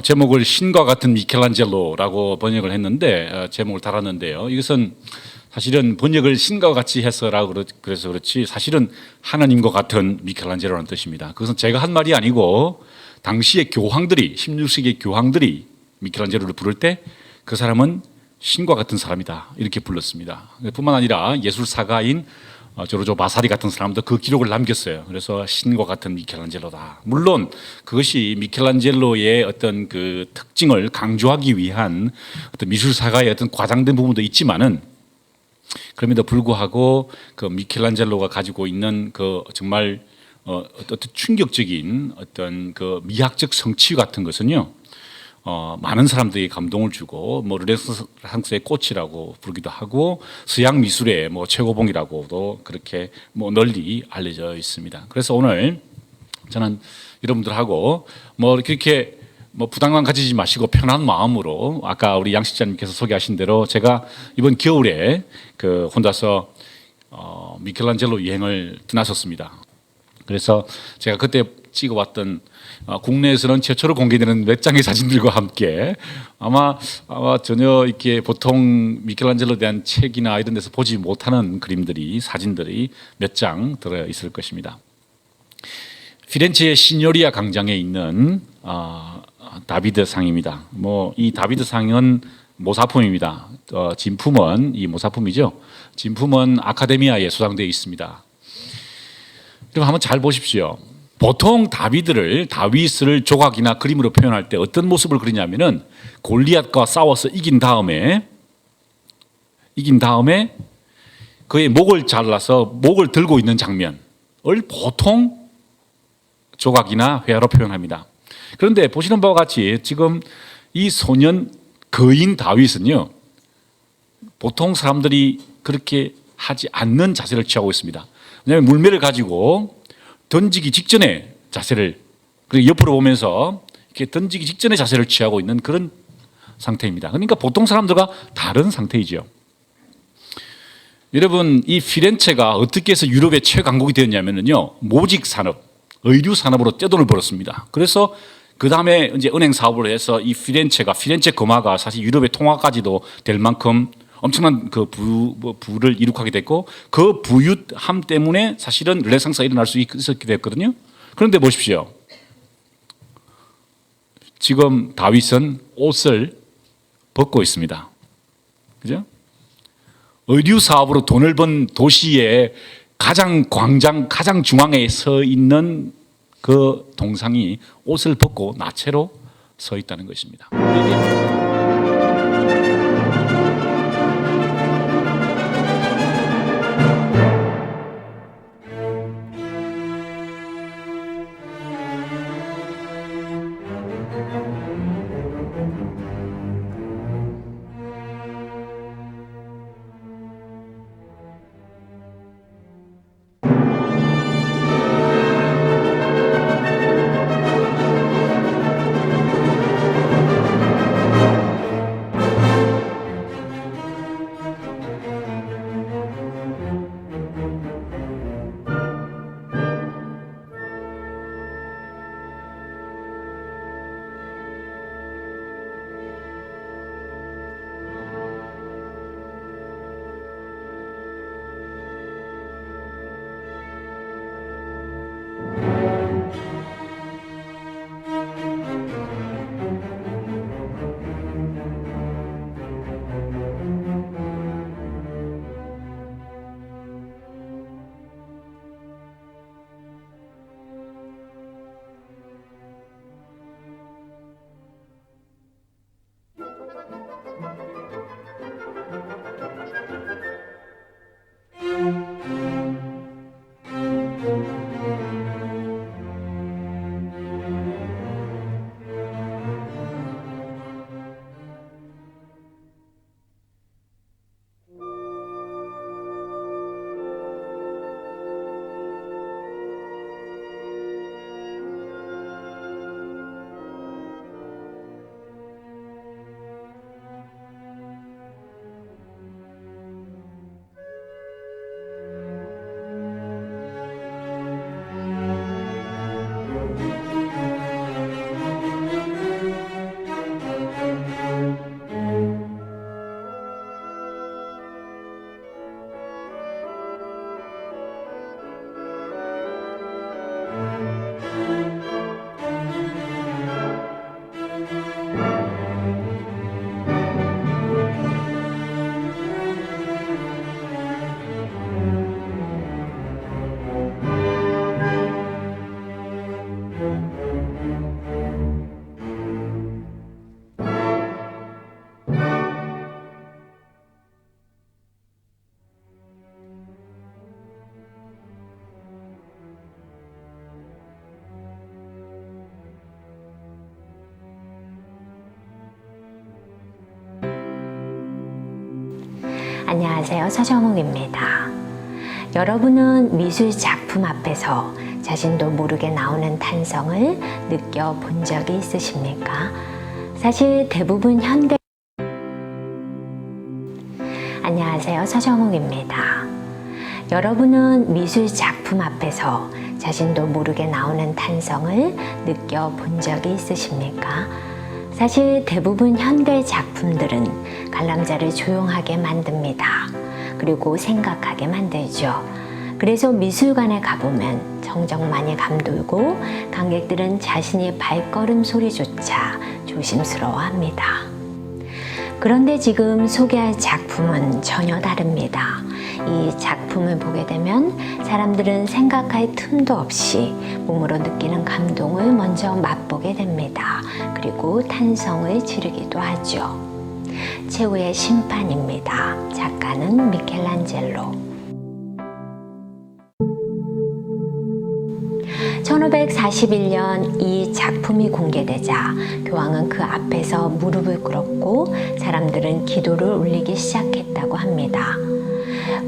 제목을 신과 같은 미켈란젤로라고 번역을 했는데 제목을 달았는데요. 이것은 사실은 번역을 신과 같이 해서라고 그래서 그렇지 사실은 하나님과 같은 미켈란젤로라는 뜻입니다. 그것은 제가 한 말이 아니고 당시의 교황들이 16세기 교황들이 미켈란젤로를 부를 때 그 사람은 신과 같은 사람이다 이렇게 불렀습니다. 뿐만 아니라 예술사가인 조르조 바사리 같은 사람도 그 기록을 남겼어요. 그래서 신과 같은 미켈란젤로다. 물론 그것이 미켈란젤로의 어떤 그 특징을 강조하기 위한 어떤 미술사가의 어떤 과장된 부분도 있지만은 그럼에도 불구하고 그 미켈란젤로가 가지고 있는 그 정말 어떤 충격적인 어떤 그 미학적 성취 같은 것은요. 많은 사람들이 감동을 주고 뭐 르네상스의 꽃이라고 부르기도 하고 서양 미술의 뭐 최고봉이라고도 그렇게 뭐 널리 알려져 있습니다. 그래서 오늘 저는 여러분들하고 뭐 그렇게 뭐 부담감 가지지 마시고 편한 마음으로 아까 우리 양 실장님께서 소개하신 대로 제가 이번 겨울에 그 혼자서 미켈란젤로 여행을 떠났었습니다. 그래서 제가 그때 찍어왔던 국내에서는 최초로 공개되는 몇 장의 사진들과 함께 아마 전혀 이렇게 보통 미켈란젤로에 대한 책이나 이런 데서 보지 못하는 그림들이 사진들이 몇 장 들어 있을 것입니다. 피렌체의 시뇨리아 광장에 있는 다비드 상입니다. 뭐 이 다비드 상은 모사품입니다. 진품은 이 모사품이죠. 진품은 아카데미아에 소장되어 있습니다. 그럼 한번 잘 보십시오. 보통 다윗을 조각이나 그림으로 표현할 때 어떤 모습을 그리냐면은 골리앗과 싸워서 이긴 다음에 그의 목을 잘라서 목을 들고 있는 장면을 보통 조각이나 회화로 표현합니다. 그런데 보시는 바와 같이 지금 이 소년 거인 다윗은요 보통 사람들이 그렇게 하지 않는 자세를 취하고 있습니다. 왜냐하면 물매를 가지고 던지기 직전에 자세를 그리고 옆으로 보면서 이렇게 던지기 직전에 자세를 취하고 있는 그런 상태입니다. 그러니까 보통 사람들과 다른 상태이죠. 여러분 이 피렌체가 어떻게 해서 유럽의 최강국이 되었냐면요 모직 산업, 의류 산업으로 떼돈을 벌었습니다. 그래서 그 다음에 이제 은행 사업을 해서 이 피렌체 금화가 사실 유럽의 통화까지도 될 만큼 엄청난 그 부를 이룩하게 됐고 그 부유함 때문에 사실은 르네상스가 일어날 수 있었게 됐거든요. 그런데 보십시오. 지금 다윗은 옷을 벗고 있습니다. 그죠? 의류 사업으로 돈을 번 도시의 가장 중앙에 서 있는 그 동상이 옷을 벗고 나체로 서 있다는 것입니다. 안녕하세요. 서정욱입니다. 여러분은 미술 작품 앞에서 자신도 모르게 나오는 탄성을 느껴본 적이 있으십니까? 사실 대부분 현대 안녕하세요. 서정욱입니다. 여러분은 미술 작품 앞에서 자신도 모르게 나오는 탄성을 느껴본 적이 있으십니까? 사실 대부분 현대 작품들은 관람자를 조용하게 만듭니다. 그리고 생각하게 만들죠. 그래서 미술관에 가보면 정적 많이 감돌고 관객들은 자신의 발걸음 소리조차 조심스러워합니다. 그런데 지금 소개할 작품은 전혀 다릅니다. 이 작품을 보게 되면 사람들은 생각할 틈도 없이 몸으로 느끼는 감동을 먼저 맛보게 됩니다. 그리고 탄성을 지르기도 하죠. 최후의 심판입니다. 작가는 미켈란젤로. 1541년 이 작품이 공개되자 교황은 그 앞에서 무릎을 꿇었고 사람들은 기도를 올리기 시작했다고 합니다.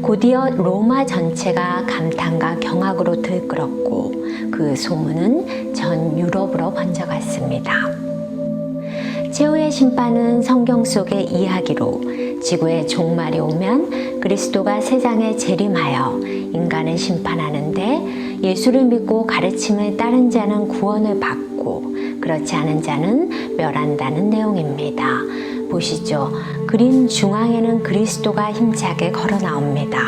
곧이어 로마 전체가 감탄과 경악으로 들끓었고 그 소문은 전 유럽으로 번져갔습니다. 최후의 심판은 성경 속의 이야기로 지구의 종말이 오면 그리스도가 세상에 재림하여 인간을 심판하는데 예수를 믿고 가르침을 따른 자는 구원을 받고 그렇지 않은 자는 멸한다는 내용입니다. 보시죠. 그림 중앙에는 그리스도가 힘차게 걸어 나옵니다.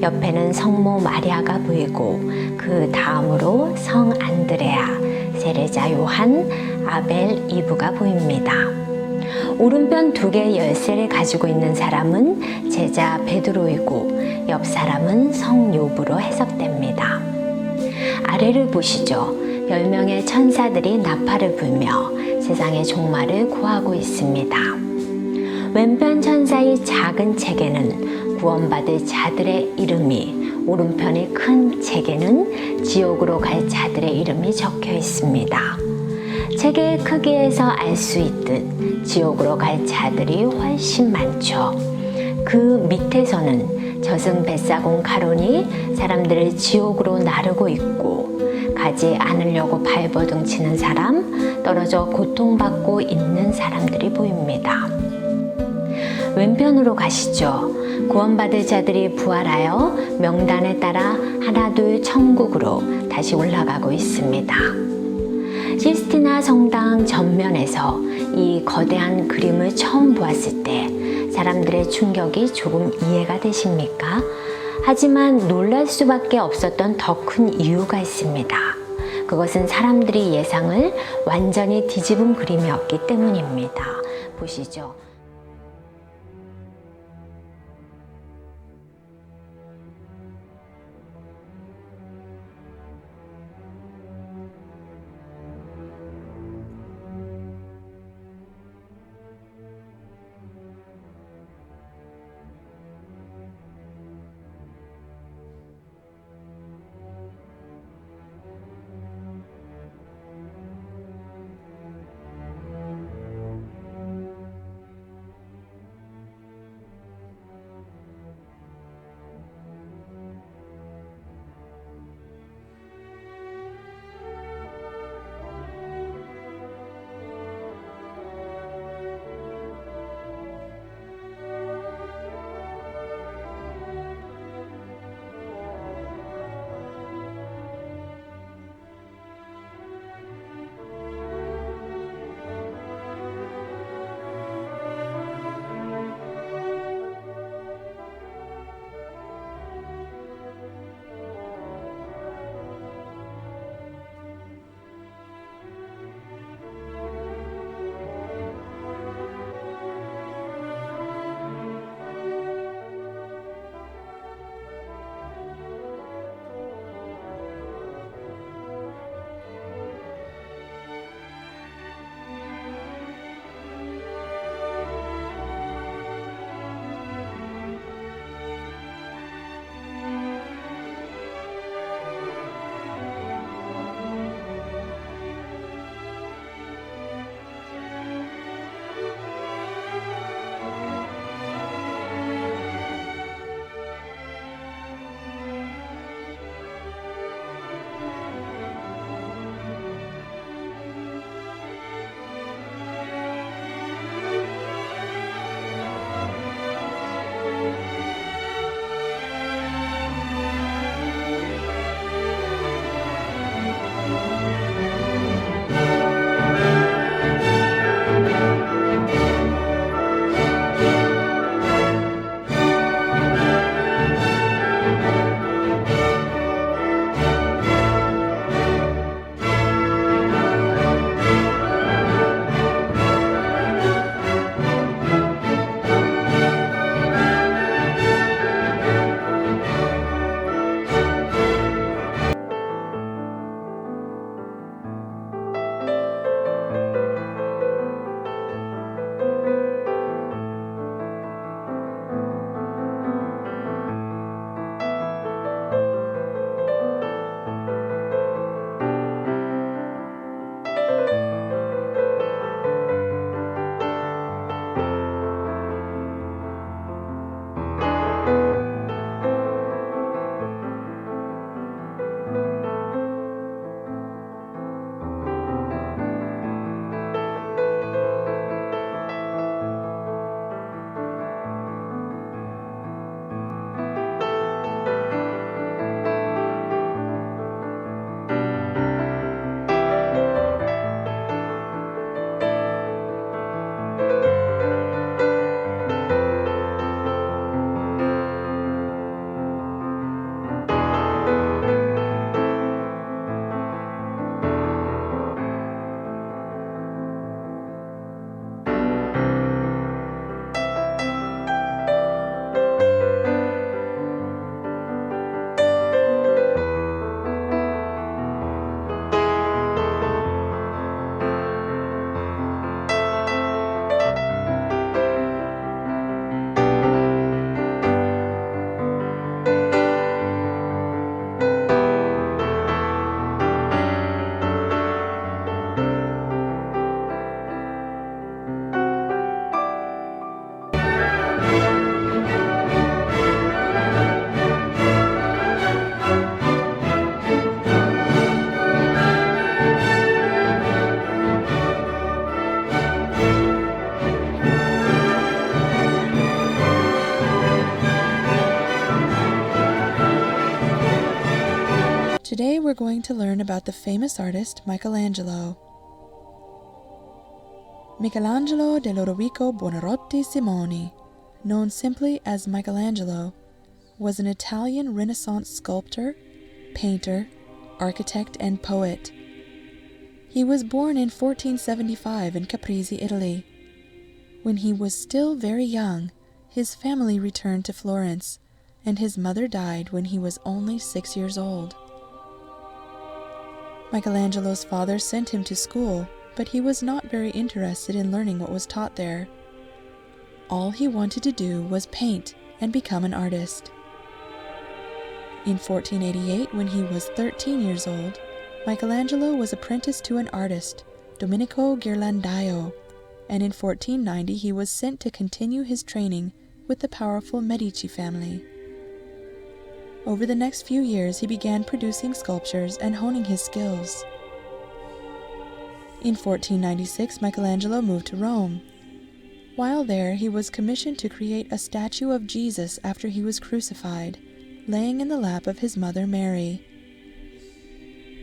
옆에는 성모 마리아가 보이고 그 다음으로 성 안드레아, 세례자 요한, 아벨, 이브가 보입니다. 오른편 두 개의 열쇠를 가지고 있는 사람은 제자 베드로이고 옆 사람은 성 요브로 해석됩니다. 아래를 보시죠. 10명의 천사들이 나팔을 불며 세상의 종말을 고하고 있습니다. 왼편 천사의 작은 책에는 구원받을 자들의 이름이, 오른편의 큰 책에는 지옥으로 갈 자들의 이름이 적혀 있습니다. 책의 크기에서 알 수 있듯 지옥으로 갈 자들이 훨씬 많죠. 그 밑에서는 저승 뱃사공 가론이 사람들을 지옥으로 나르고 있고 가지 않으려고 발버둥치는 사람, 떨어져 고통받고 있는 사람들이 보입니다. 왼편으로 가시죠. 구원받을 자들이 부활하여 명단에 따라 하나둘 천국으로 다시 올라가고 있습니다. 시스티나 성당 전면에서 이 거대한 그림을 처음 보았을 때 사람들의 충격이 조금 이해가 되십니까? 하지만 놀랄 수밖에 없었던 더 큰 이유가 있습니다. 그것은 사람들이 예상을 완전히 뒤집은 그림이었기 때문입니다. 보시죠. Today we're going to learn about the famous artist Michelangelo. Michelangelo de Lodovico Buonarroti Simoni, known simply as Michelangelo, was an Italian Renaissance sculptor, painter, architect, and poet. He was born in 1475 in Caprese, Italy. When he was still very young, his family returned to Florence, and his mother died when he was only 6 years old. Michelangelo's father sent him to school, but he was not very interested in learning what was taught there. All he wanted to do was paint and become an artist. In 1488, when he was 13 years old, Michelangelo was apprenticed to an artist, Domenico Ghirlandaio, and in 1490 he was sent to continue his training with the powerful Medici family. Over the next few years, he began producing sculptures and honing his skills. In 1496, Michelangelo moved to Rome. While there, he was commissioned to create a statue of Jesus after he was crucified, laying in the lap of his mother Mary.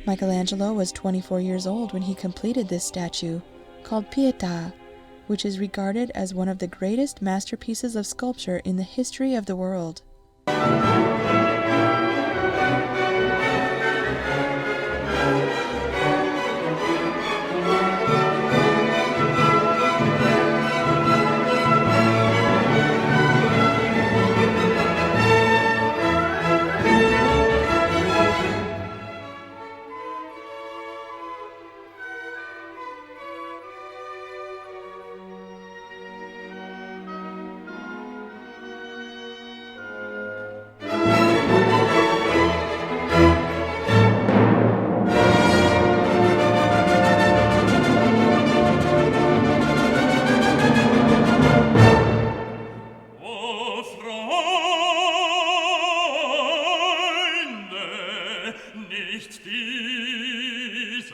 Michelangelo was 24 years old when he completed this statue, called Pietà, which is regarded as one of the greatest masterpieces of sculpture in the history of the world. Nicht diese